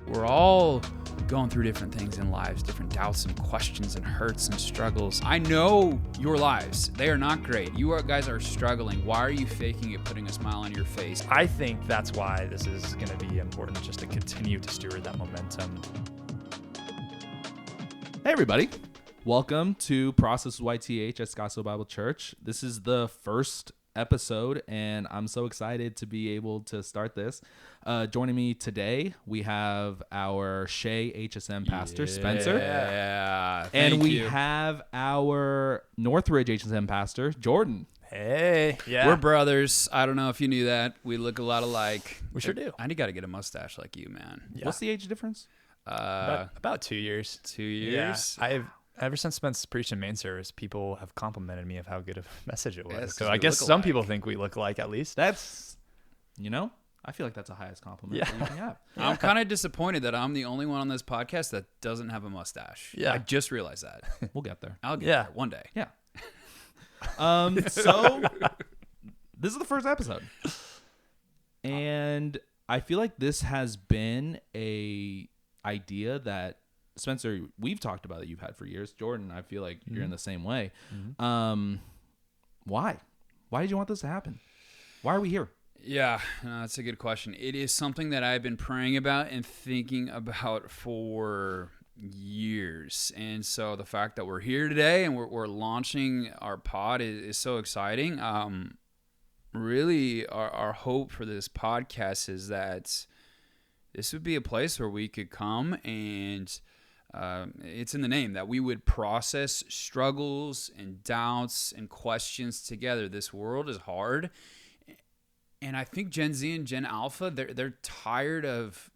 We're all going through different things in lives, different doubts and questions and hurts and struggles. I know your lives. They are not great. You guys are struggling. Why are you faking it, putting a smile on your face? I think that's why this is going to be important, just to continue to steward that momentum. Hey, everybody. Welcome to Process YTH at Scottsdale Bible Church. This is the first episode, and I'm so excited to be able to start this. Joining me today, we have our Shea HSM pastor, Spencer. Yeah, and we have our Northridge HSM pastor, Jordan. Hey, yeah. We're brothers. I don't know if you knew that. We look a lot alike. We sure do. I got to get a mustache like you, man. Yeah. What's the age difference? About 2 years. 2 years? Yeah. Ever since Spence preached in main service, people have complimented me of how good of a message it was. Yes, so I guess some people think we look alike, at least. That's, I feel like that's the highest compliment that you can have. I'm kind of disappointed that I'm the only one on this podcast that doesn't have a mustache. Yeah. I just realized that. We'll get there. I'll get there one day. Yeah. So this is the first episode, and I feel like this has been a idea that Spencer, we've talked about that you've had for years. Jordan, I feel like you're in the same way. Why did you want this to happen? Why are we here? Yeah, no, that's a good question. It is something that I've been praying about and thinking about for years. And so the fact that we're here today and we're launching our pod is so exciting. Really, our hope for this podcast is that this would be a place where we could come and it's in the name, that we would process struggles and doubts and questions together. This world is hard. And I think Gen Z and Gen Alpha, they're tired of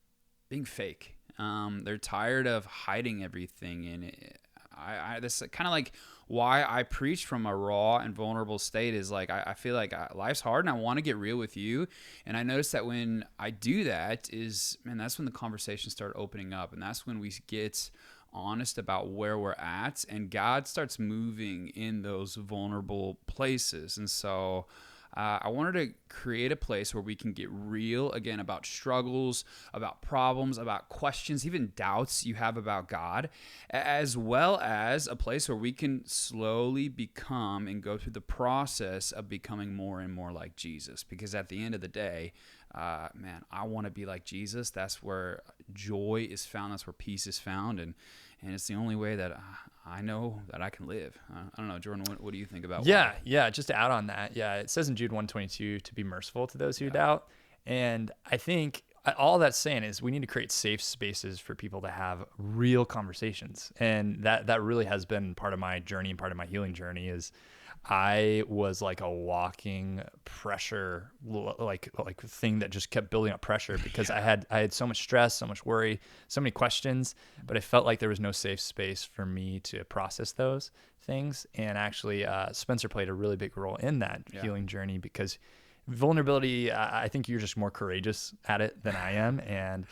being fake. They're tired of hiding everything. And this is kind of like why I preach from a raw and vulnerable state is like, I feel like life's hard and I want to get real with you. And I notice that when I do that that's when the conversations start opening up. And that's when we get honest about where we're at and God starts moving in those vulnerable places. And so I wanted to create a place where we can get real again about struggles, about problems, about questions, even doubts you have about God, as well as a place where we can slowly become and go through the process of becoming more and more like Jesus. Because at the end of the day, I want to be like Jesus. That's where joy is found. That's where peace is found. And it's the only way that I know that I can live. I don't know, Jordan, what do you think about Yeah, just to add on that. Yeah, it says in Jude 1:22 to be merciful to those who doubt. And I think all that's saying is we need to create safe spaces for people to have real conversations. And that really has been part of my journey and part of my healing journey is I was like a walking pressure, like thing that just kept building up pressure because I had so much stress, so much worry, so many questions, but I felt like there was no safe space for me to process those things. And actually, Spencer played a really big role in that healing journey because vulnerability, I think you're just more courageous at it than I am. And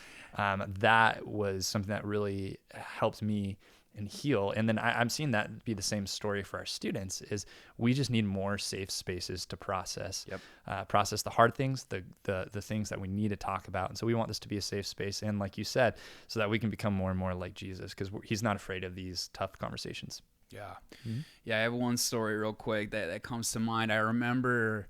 that was something that really helped me and heal. And then I'm seeing that be the same story for our students is we just need more safe spaces to process, process the hard things, the things that we need to talk about. And so we want this to be a safe space. And like you said, so that we can become more and more like Jesus because he's not afraid of these tough conversations. Yeah. Mm-hmm. Yeah. I have one story real quick that comes to mind. I remember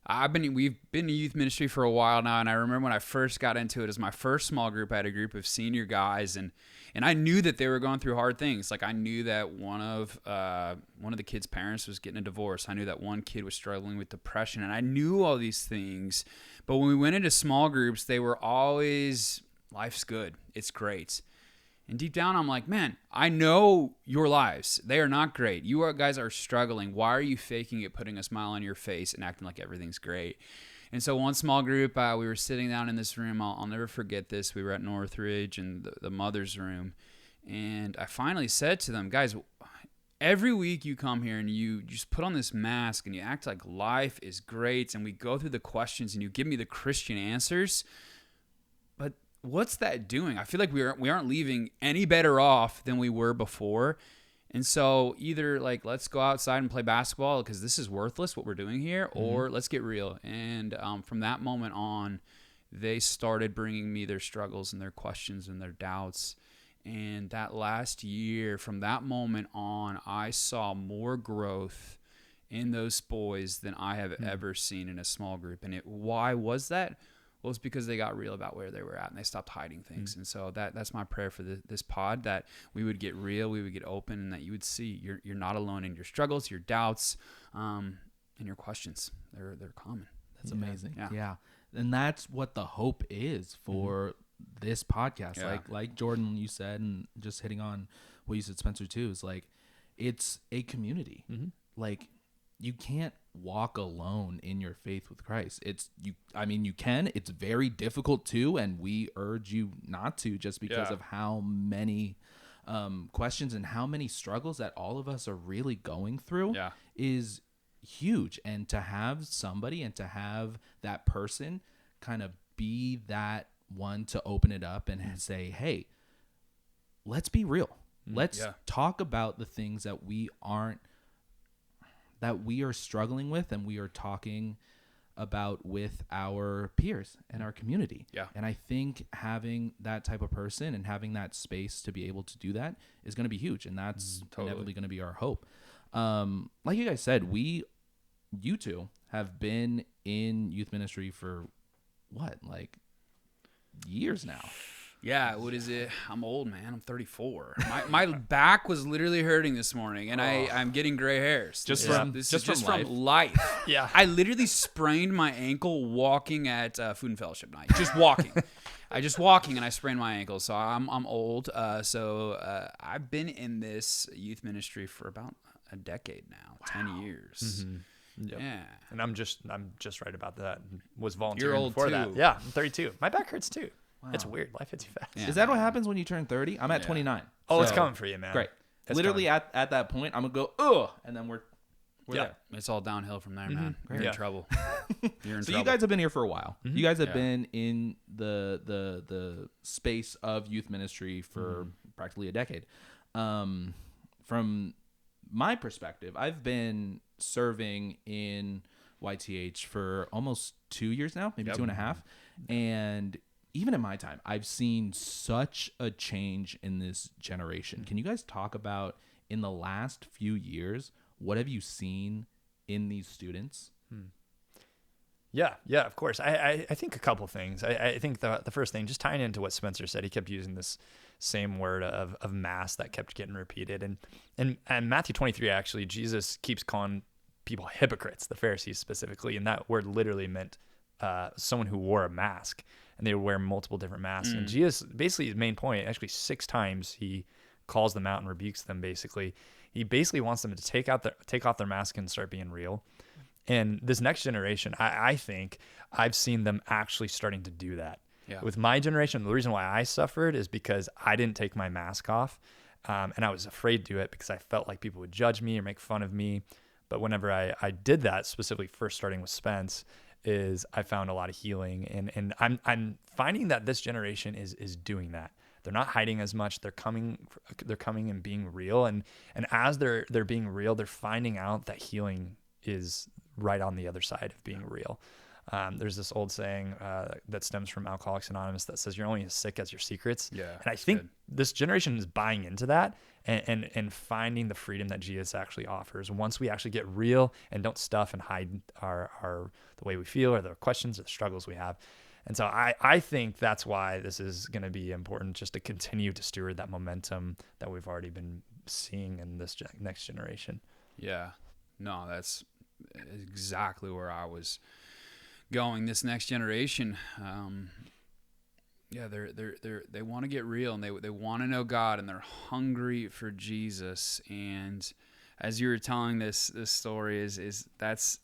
we've been in youth ministry for a while now, and I remember when I first got into it as my first small group, I had a group of senior guys, and I knew that they were going through hard things. Like I knew that one of the kids' parents was getting a divorce. I knew that one kid was struggling with depression, and I knew all these things. But when we went into small groups, they were always, life's good, it's great. And deep down, I'm like, man, I know your lives. They are not great. You guys are struggling. Why are you faking it, putting a smile on your face and acting like everything's great? And so one small group, we were sitting down in this room. I'll never forget this. We were at Northridge in the mother's room. And I finally said to them, guys, every week you come here and you just put on this mask and you act like life is great. And we go through the questions and you give me the Christian answers. But what's that doing? I feel like we aren't leaving any better off than we were before. And so either like, let's go outside and play basketball because this is worthless what we're doing here, or let's get real. And from that moment on, they started bringing me their struggles and their questions and their doubts. And that last year, from that moment on, I saw more growth in those boys than I have ever seen in a small group. And why was that? Well, it's because they got real about where they were at and they stopped hiding things. And so that's my prayer for this pod, that we would get real, we would get open, and that you would see you're not alone in your struggles, your doubts, and your questions. They're common. That's amazing. Yeah. Yeah. And that's what the hope is for this podcast. Yeah. Like Jordan, you said, and just hitting on what you said, Spencer, too, is like, it's a community. Like, you can't walk alone in your faith with Christ. You can. It's very difficult to, and we urge you not to, just because of how many questions and how many struggles that all of us are really going through is huge. And to have somebody and to have that person kind of be that one to open it up and say, hey, let's be real. Let's talk about the things that we are struggling with and we are talking about with our peers and our community. Yeah. And I think having that type of person and having that space to be able to do that is going to be huge. And that's inevitably going to be our hope. Like you guys said, you two have been in youth ministry for what, like years now? Yeah, what is it? I'm old, man. I'm 34. My back was literally hurting this morning, and I'm getting gray hairs. Just from life. Yeah. I literally sprained my ankle walking at Food and Fellowship night. Just walking. And I sprained my ankle. So I'm old. So I've been in this youth ministry for about a decade now. Wow. 10 years. Yep. Yeah. And I'm just right about that. Was volunteering You're old before too. that. Yeah, I'm 32. My back hurts too. Wow. It's weird. Life hits you fast. Yeah. Is that what happens when you turn 30? I'm at 29. Oh, it's coming for you, man. Great. It's literally coming. at that point, I'm going to go, ugh, and then we're there. It's all downhill from there, man. You're in trouble. You're in trouble. You guys have been here for a while. You guys have been in the space of youth ministry for practically a decade. From my perspective, I've been serving in YTH for almost 2 years now, maybe 2.5. And even in my time, I've seen such a change in this generation. Can you guys talk about, in the last few years, what have you seen in these students? Yeah, of course. I think a couple things. I think the first thing, just tying into what Spencer said, he kept using this same word of mass that kept getting repeated. And Matthew 23, actually, Jesus keeps calling people hypocrites, the Pharisees specifically, and that word literally meant someone who wore a mask, and they would wear multiple different masks. And Jesus, basically his main point, actually 6 times he calls them out and rebukes them. Basically, he basically wants them to take off their mask and start being real. And this next generation, I think I've seen them actually starting to do that. Yeah. With my generation, the reason why I suffered is because I didn't take my mask off, and I was afraid to do it because I felt like people would judge me or make fun of me. But whenever I did that, specifically first starting with Spence, is I found a lot of healing, and I'm finding that this generation is doing that. They're not hiding as much. They're coming and being real, and as they're being real, they're finding out that healing is right on the other side of being real. There's this old saying that stems from Alcoholics Anonymous that says you're only as sick as your secrets. Yeah, and I think this generation is buying into that and finding the freedom that Jesus actually offers once we actually get real and don't stuff and hide our the way we feel or the questions or the struggles we have. And so I think that's why this is going to be important, just to continue to steward that momentum that we've already been seeing in this next generation. Yeah, no, that's exactly where I was going. This next generation, they want to get real, and they want to know God, and they're hungry for Jesus. And as you were telling this story, is that's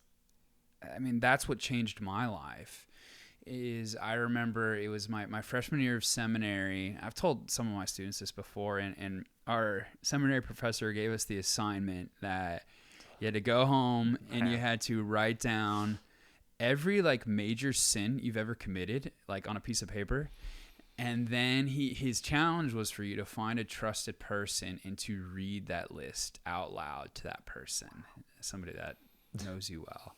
what changed my life. Is I remember it was my freshman year of seminary. I've told some of my students this before, and our seminary professor gave us the assignment that you had to go home and you had to write down every major sin you've ever committed, on a piece of paper. And then his challenge was for you to find a trusted person and to read that list out loud to that person, somebody that knows you well.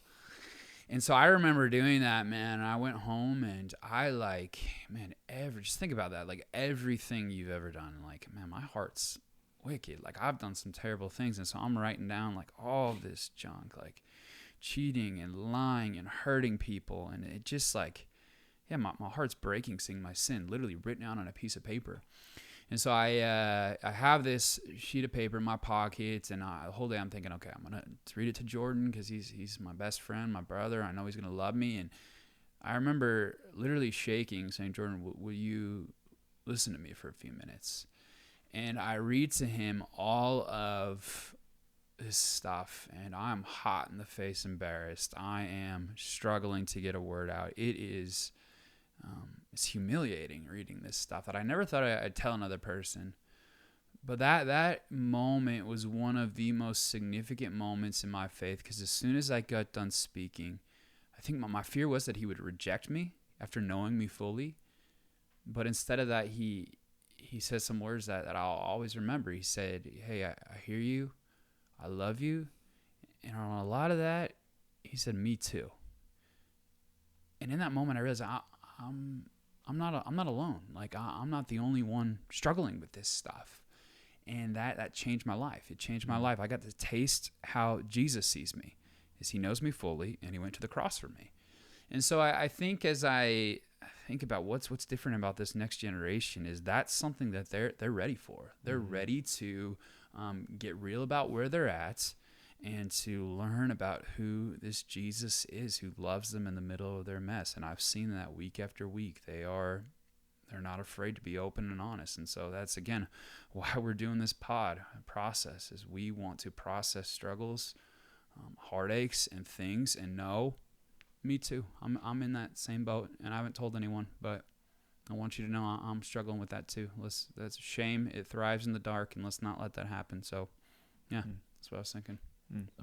And so I remember doing that, man. And I went home and I just think about that. Like everything you've ever done. Like, man, my heart's wicked. Like I've done some terrible things. And so I'm writing down like all this junk, like cheating and lying and hurting people. And it just like, yeah, my heart's breaking seeing my sin literally written out on a piece of paper. And so I have this sheet of paper in my pocket, and the whole day I'm thinking, okay, I'm going to read it to Jordan because he's my best friend, my brother. I know he's going to love me. And I remember literally shaking, saying, Jordan, will you listen to me for a few minutes? And I read to him all of this stuff, and I'm hot in the face, embarrassed. I am struggling to get a word out. It is... it's humiliating reading this stuff that I never thought I'd tell another person. But that moment was one of the most significant moments in my faith, because as soon as I got done speaking, I think my fear was that he would reject me after knowing me fully. But instead of that, he said some words that I'll always remember. He said, hey, I hear you. I love you. And on a lot of that, he said, me too. And in that moment, I realized I'm not alone. Like I'm not the only one struggling with this stuff. And that changed my life. It changed my life. I got to taste how Jesus sees me, is he knows me fully, and he went to the cross for me. And so I think as I think about what's different about this next generation, is that's something that they're ready for. They're ready to get real about where they're at, and to learn about who this Jesus is, who loves them in the middle of their mess. And I've seen that week after week. They're not afraid to be open and honest. And so that's, again, why we're doing this process, is we want to process struggles, heartaches, and things, and know, me too. I'm in that same boat, and I haven't told anyone, but I want you to know I'm struggling with that too. That's a shame. It thrives in the dark, and let's not let that happen. So, yeah, that's what I was thinking.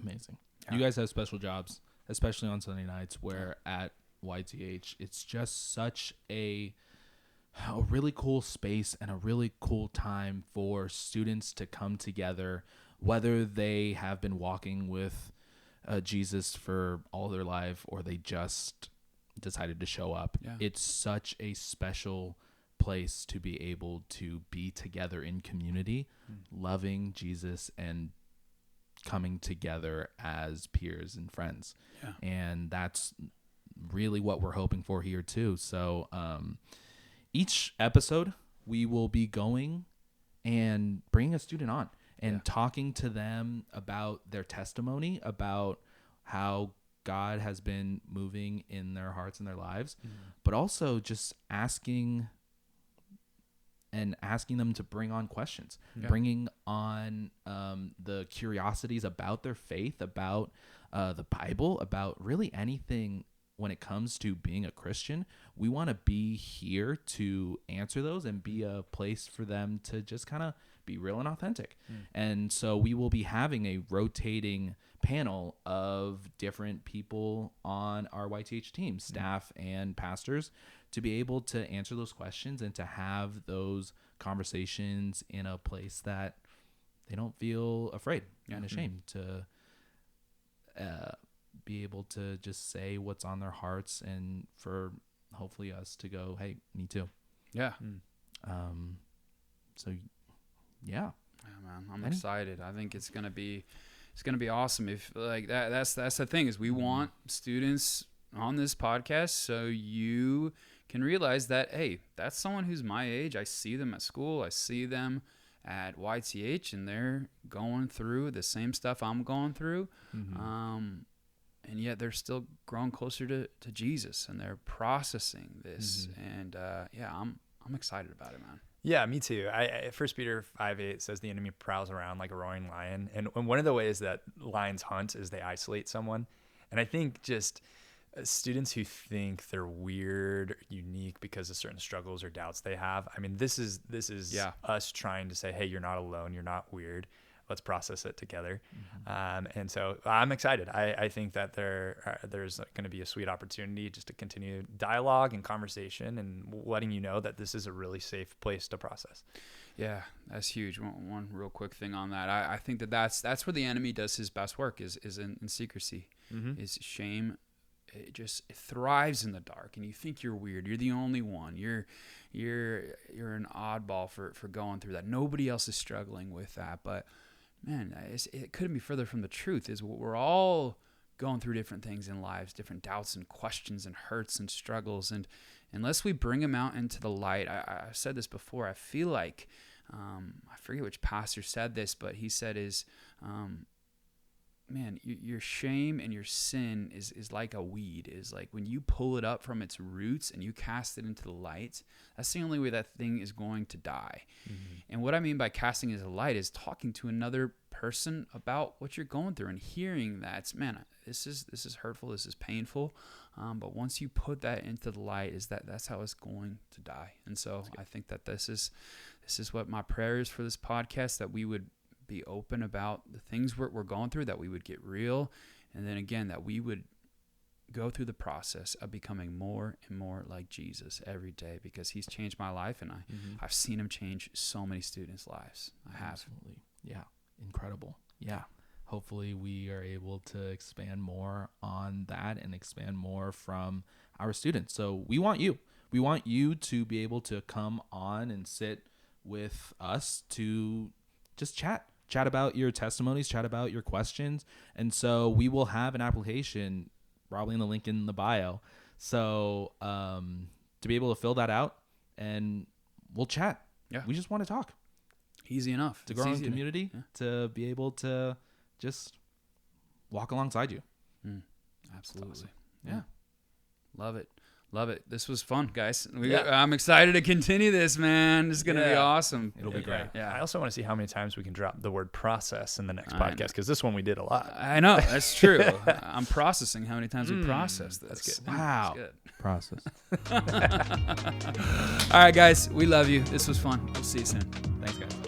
Amazing. Yeah. You guys have special jobs, especially on Sunday nights, where at YTH, it's just such a really cool space and a really cool time for students to come together, whether they have been walking with Jesus for all their life or they just decided to show up. Yeah. It's such a special place to be able to be together in community, loving Jesus and coming together as peers and friends. Yeah. And that's really what we're hoping for here too. So each episode we will be going and bringing a student on and talking to them about their testimony, about how God has been moving in their hearts and their lives, but also just asking them to bring on questions, bringing on the curiosities about their faith, about the Bible, about really anything when it comes to being a Christian. We want to be here to answer those and be a place for them to just kind of be real and authentic. And so we will be having a rotating panel of different people on our YTH team, staff and pastors, to be able to answer those questions and to have those conversations in a place that they don't feel afraid and ashamed to be able to just say what's on their hearts, and for hopefully us to go, hey, me too. Yeah. So yeah, man, I'm excited. I think it's gonna be awesome. If like that's the thing, is we want students on this podcast so you can realize that, hey, that's someone who's my age. I see them at school. I see them at YTH, and they're going through the same stuff I'm going through. And yet they're still growing closer to Jesus, and they're processing this. And I'm excited about it, man. Yeah, me too. 1 Peter 5:8 says the enemy prowls around like a roaring lion. And one of the ways that lions hunt is they isolate someone. And I think just students who think they're weird, unique because of certain struggles or doubts they have. I mean, this is us trying to say, hey, you're not alone. You're not weird. Let's process it together. And so I'm excited. I think that there's going to be a sweet opportunity just to continue dialogue and conversation, and letting you know that this is a really safe place to process. Yeah, that's huge. One real quick thing on that. I think that's where the enemy does his best work, is in secrecy, is shame, it thrives in the dark, and you think you're weird. You're the only one. You're an oddball for going through that. Nobody else is struggling with that. But man, it couldn't be further from the truth. Is we're all going through different things in lives, different doubts and questions and hurts and struggles, and unless we bring them out into the light, I've said this before. I feel like I forget which pastor said this, but he said man, your shame and your sin is like a weed. Is like when you pull it up from its roots and you cast it into the light, that's the only way that thing is going to die. Mm-hmm. And what I mean by casting it into the light is talking to another person about what you're going through and hearing that, man, this is hurtful, this is painful. But once you put that into the light, that's how it's going to die. And so I think that this is what my prayer is for this podcast, that we would be open about the things we're going through, that we would get real, and then again, that we would go through the process of becoming more and more like Jesus every day, because he's changed my life, and I've seen him change so many students' lives. I have. Absolutely. Yeah. Incredible. Yeah. Hopefully we are able to expand more on that and expand more from our students. So we want you to be able to come on and sit with us to just chat about your testimonies, chat about your questions. And so we will have an application, probably in the link in the bio. So to be able to fill that out, and we'll chat. Yeah. We just want to talk. Easy enough. To grow in community, to be able to just walk alongside you. Absolutely. Awesome. Yeah. Love it. This was fun, guys. I'm excited to continue this, man. This is going to be awesome. It'll be great. Yeah. I also want to see how many times we can drop the word process in the next podcast, because this one we did a lot. I know. That's true. I'm processing how many times we process this. That's good. Wow. That's good. Process. All right, guys. We love you. This was fun. We'll see you soon. Thanks, guys.